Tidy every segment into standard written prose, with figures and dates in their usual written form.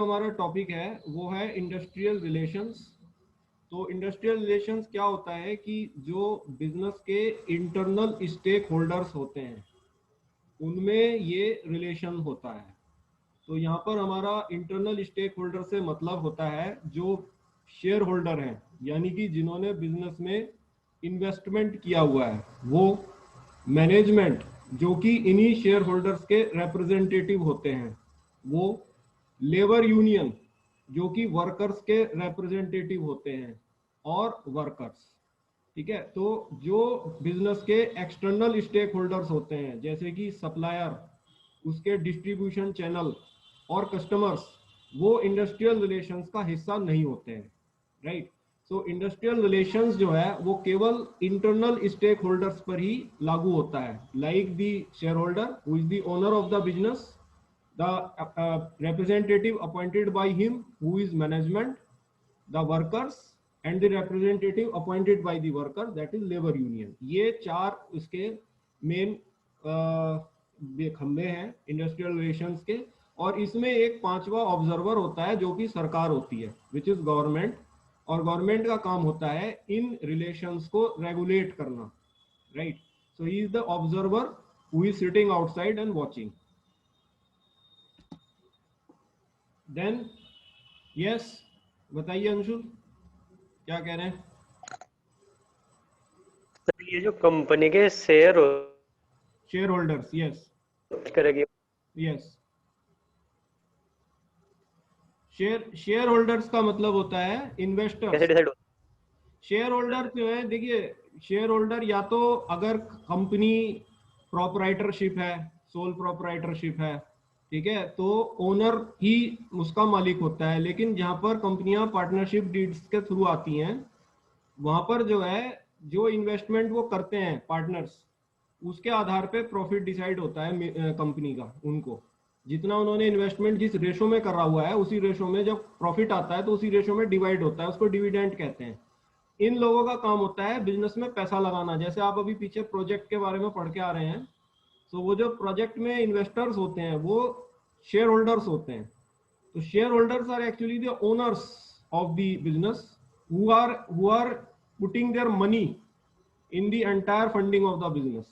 हमारा टॉपिक है वो है इंडस्ट्रियल रिलेशंस। तो इंडस्ट्रियल रिलेशंस क्या होता है कि जो बिजनेस के इंटरनल स्टेक होल्डर्स होते हैं उनमें ये रिलेशन होता है। तो यहाँ पर हमारा इंटरनल स्टेक होल्डर से मतलब होता है जो शेयर होल्डर हैं, यानी कि जिन्होंने बिजनेस में इन्वेस्टमेंट किया हुआ है, वो मैनेजमेंट जो कि इन्हीं शेयर होल्डर्स के रिप्रेजेंटेटिव होते हैं, वो लेबर यूनियन जो कि वर्कर्स के रिप्रेजेंटेटिव होते हैं, और वर्कर्स। ठीक है, तो जो बिजनेस के एक्सटर्नल स्टेक होल्डर्स होते हैं जैसे कि सप्लायर, उसके डिस्ट्रीब्यूशन चैनल और कस्टमर्स, वो इंडस्ट्रियल रिलेशंस का हिस्सा नहीं होते हैं। राइट। सो इंडस्ट्रियल रिलेशंस जो है वो केवल इंटरनल स्टेक होल्डर्स पर ही लागू होता है, like the share holder who is the owner of the business, the representative appointed by him who is management, the workers and the representative appointed by the worker, that is labor union। ये चार उसके main खंबे हैं industrial relations के। और इसमें एक पांचवा ऑब्जर्वर होता है जो कि सरकार होती है, विच इज गवर्नमेंट। और गवर्नमेंट का काम होता है इन रिलेशंस को रेगुलेट करना। Right. So he is the observer who is sitting outside and watching. Then yes, बताइए अंशुल क्या कह रहे हैं। सर ये जो कंपनी के शेयर होल्डर्स, यस करेगी। यस, शेयर होल्डर्स का मतलब होता है इन्वेस्टर्स। कैसे डिसाइड होता शेयर होल्डर जो है, देखिए शेयर होल्डर या तो अगर कंपनी प्रोपराइटरशिप है, सोल प्रोपराइटरशिप है, ठीक है, तो ओनर ही उसका मालिक होता है। लेकिन जहां पर कंपनियां पार्टनरशिप डीड्स के थ्रू आती हैं, वहां पर जो है जो इन्वेस्टमेंट वो करते हैं पार्टनर्स, उसके आधार पे प्रॉफिट डिसाइड होता है कंपनी का। उनको जितना उन्होंने इन्वेस्टमेंट जिस रेशो में करा हुआ है, उसी रेशो में जब प्रॉफिट आता है तो उसी रेशो में डिवाइड होता है, उसको डिविडेंड कहते हैं। इन लोगों का काम होता है बिजनेस में पैसा लगाना। जैसे आप अभी पीछे प्रोजेक्ट के बारे में पढ़ के आ रहे हैं, तो वो जो प्रोजेक्ट में इन्वेस्टर्स होते हैं वो शेयर होल्डर्स होते हैं। तो share holders are actually the owners of the business who are putting their money in the entire funding of the business,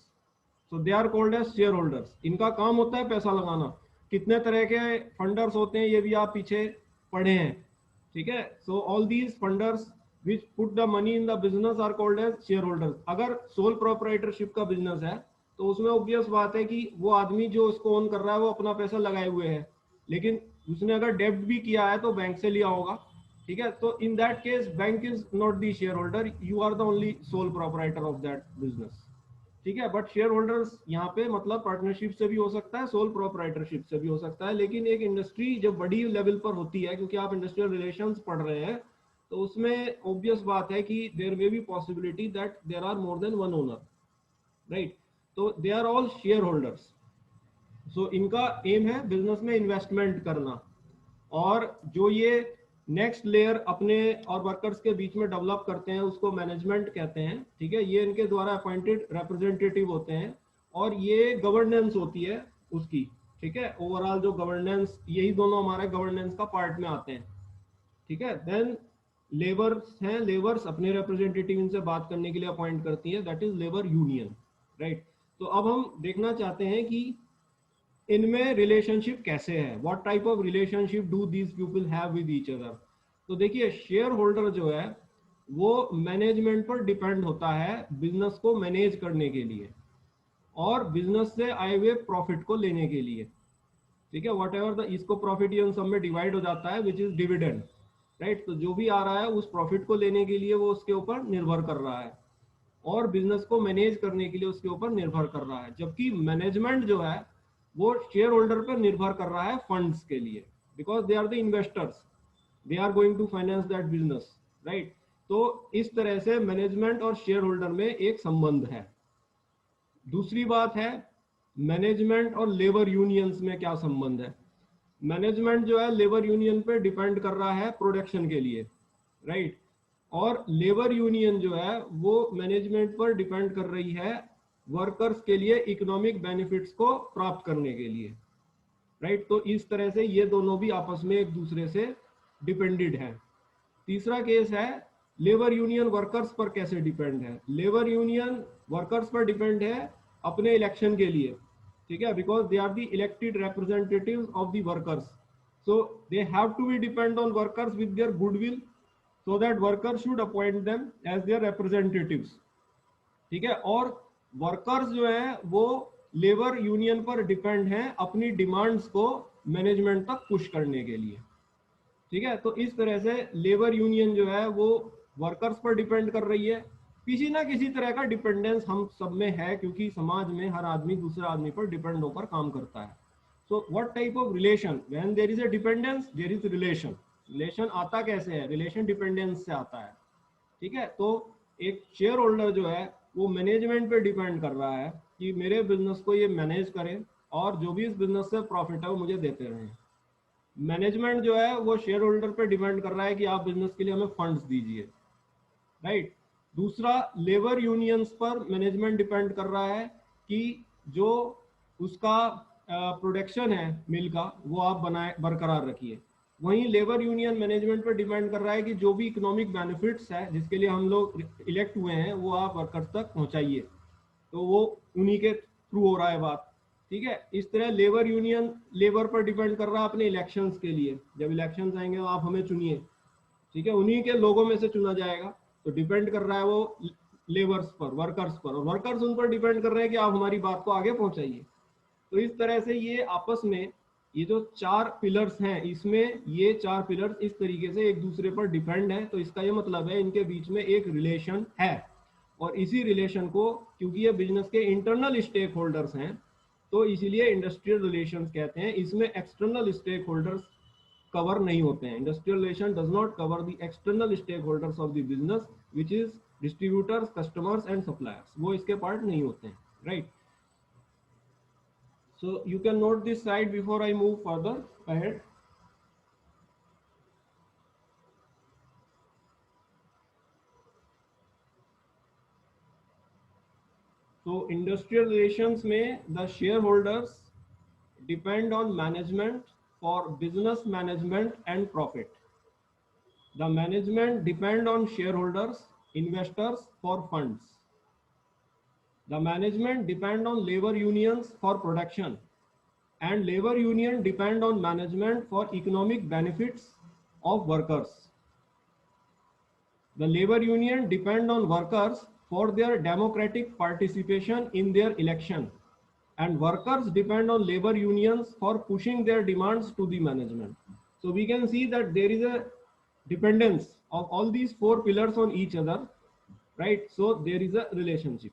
so they are called as shareholders। इनका काम होता है पैसा लगाना। कितने तरह के फंडर्स होते हैं ये भी आप पीछे पढ़े हैं, ठीक है। So all these funders which put the money in the business are called as shareholders। अगर सोल प्रोपराइटरशिप का बिजनेस है तो उसमें ऑब्वियस बात है कि वो आदमी जो उसको ओन कर रहा है वो अपना पैसा लगाए हुए है, लेकिन उसने अगर डेब्ट भी किया है तो बैंक से लिया होगा, ठीक है। तो in that case bank is not the share holder, you are the only sole proprietor of that business, ठीक है। बट शेयर होल्डर्स यहाँ पे मतलब पार्टनरशिप से भी हो सकता है, सोल प्रोपराइटरशिप से भी हो सकता है। लेकिन एक इंडस्ट्री जब बड़ी लेवल पर होती है, क्योंकि आप इंडस्ट्रियल रिलेशंस पढ़ रहे हैं, तो उसमें ऑब्वियस बात है कि there may be possibility that there are more than one owner, right. तो they are all shareholders. So इनका एम है बिजनेस में इन्वेस्टमेंट करना। और जो ये नेक्स्ट लेयर अपने और वर्कर्स के बीच में डेवलप करते हैं उसको मैनेजमेंट कहते हैं, ठीक है। ये इनके द्वारा अपॉइंटेड रिप्रेजेंटेटिव होते हैं और ये गवर्नेंस होती है उसकी, ठीक है। ओवरऑल जो गवर्नेंस, यही दोनों हमारे गवर्नेंस का पार्ट में आते हैं, ठीक है। देन लेबर्स हैं, लेबर्स अपने रिप्रेजेंटेटिव इनसे बात करने के लिए अपॉइंट करती है, that is labour union, right. तो अब हम देखना चाहते हैं कि इनमें रिलेशनशिप कैसे है, what type of relationship do these people have with each other. तो देखिए शेयर होल्डर जो है वो मैनेजमेंट पर डिपेंड होता है बिजनेस को मैनेज करने के लिए और बिजनेस से आए हुए प्रॉफिट को लेने के लिए, ठीक है। वट एवर द इसको प्रॉफिट ये सब में डिवाइड हो जाता है विच इज डिविडेंड, राइट। तो जो भी आ रहा है उस प्रॉफिट को लेने के लिए वो उसके ऊपर निर्भर कर रहा है और बिजनेस को मैनेज करने के लिए उसके ऊपर निर्भर कर रहा है। जबकि मैनेजमेंट जो है वो शेयर होल्डर पर निर्भर कर रहा है फंड्स के लिए, because they are the investors, they are going to finance that business, right. तो इस तरह से मैनेजमेंट और शेयर होल्डर में एक संबंध है। दूसरी बात है मैनेजमेंट और लेबर यूनियंस में क्या संबंध है। मैनेजमेंट जो है लेबर यूनियन पे डिपेंड कर रहा है प्रोडक्शन के लिए, राइट। और लेबर यूनियन जो है वो मैनेजमेंट पर डिपेंड कर रही है वर्कर्स के लिए इकोनॉमिक बेनिफिट्स को प्राप्त करने के लिए, राइट। तो इस तरह से ये दोनों भी आपस में एक दूसरे से डिपेंडेड हैं। तीसरा केस है लेबर यूनियन वर्कर्स पर कैसे डिपेंड है। लेबर यूनियन वर्कर्स पर डिपेंड है अपने इलेक्शन के लिए, ठीक है, because they are the elected representatives of the workers, so they have to be depend on workers with their goodwill, so that workers should appoint them as their representatives, ठीक है। और workers जो है वो लेबर यूनियन पर depend हैं अपनी demands को मैनेजमेंट तक पुश करने के लिए, ठीक है। तो इस तरह से लेबर यूनियन जो है वो वर्कर्स पर डिपेंड कर रही है। किसी ना किसी तरह का डिपेंडेंस हम सब में है, क्योंकि समाज में हर आदमी दूसरे आदमी पर डिपेंड होकर काम करता है। So what type of relation, when there is a dependence there is relation. Relation आता कैसे है, रिलेशन डिपेंडेंस से आता है, ठीक है। तो एक शेयर होल्डर जो है वो मैनेजमेंट पे डिपेंड कर रहा है कि मेरे बिजनेस को ये मैनेज करें और जो भी इस बिजनेस से प्रॉफिट है वो मुझे देते रहें। मैनेजमेंट जो है वो शेयर होल्डर पे डिपेंड कर रहा है कि आप बिजनेस के लिए हमें फंड्स दीजिए, राइट। दूसरा, लेबर यूनियंस पर मैनेजमेंट डिपेंड कर रहा है कि जो उसका प्रोडक्शन है मिल का वो आप बनाए बरकरार रखिए। वहीं लेबर यूनियन मैनेजमेंट पर डिपेंड कर रहा है कि जो भी इकोनॉमिक बेनिफिट्स है जिसके लिए हम लोग इलेक्ट हुए हैं वो आप वर्कर्स तक पहुंचाइए, तो वो उन्हीं के थ्रू हो रहा है बात, ठीक है। इस तरह लेबर यूनियन लेबर पर डिपेंड कर रहा है अपने इलेक्शंस के लिए, जब इलेक्शंस आएंगे तो आप हमें चुनिए, ठीक है, उन्हीं के लोगों में से चुना जाएगा, तो डिपेंड कर रहा है वो लेबर्स पर, वर्कर्स पर, और वर्कर्स उन पर डिपेंड कर रहे हैं कि आप हमारी बात को आगे पहुंचाइए। तो इस तरह से ये आपस में ये जो चार पिलर्स हैं, इसमें ये चार पिलर्स इस तरीके से एक दूसरे पर डिपेंड है। तो इसका ये मतलब है इनके बीच में एक रिलेशन है, और इसी रिलेशन को, क्योंकि ये बिजनेस के इंटरनल स्टेक होल्डर्स हैं, तो इसीलिए इंडस्ट्रियल रिलेशंस कहते हैं। इसमें एक्सटर्नल स्टेक होल्डर्स कवर नहीं होते हैं। Industrial relation does not cover the external stake holders of the business which is distributors, customers and suppliers, वो इसके पार्ट नहीं होते हैं, right. So you can note this slide before I move further ahead. So industrial relations में the shareholders depend on management for business management and profit. The management depend on shareholders, investors for funds. The management depend on labor unions for production, and labor union depend on management for economic benefits of workers. The labor union depend on workers for their democratic participation in their election, and workers depend on labor unions for pushing their demands to the management. So we can see that there is a dependence of all these four pillars on each other, right? So there is a relationship.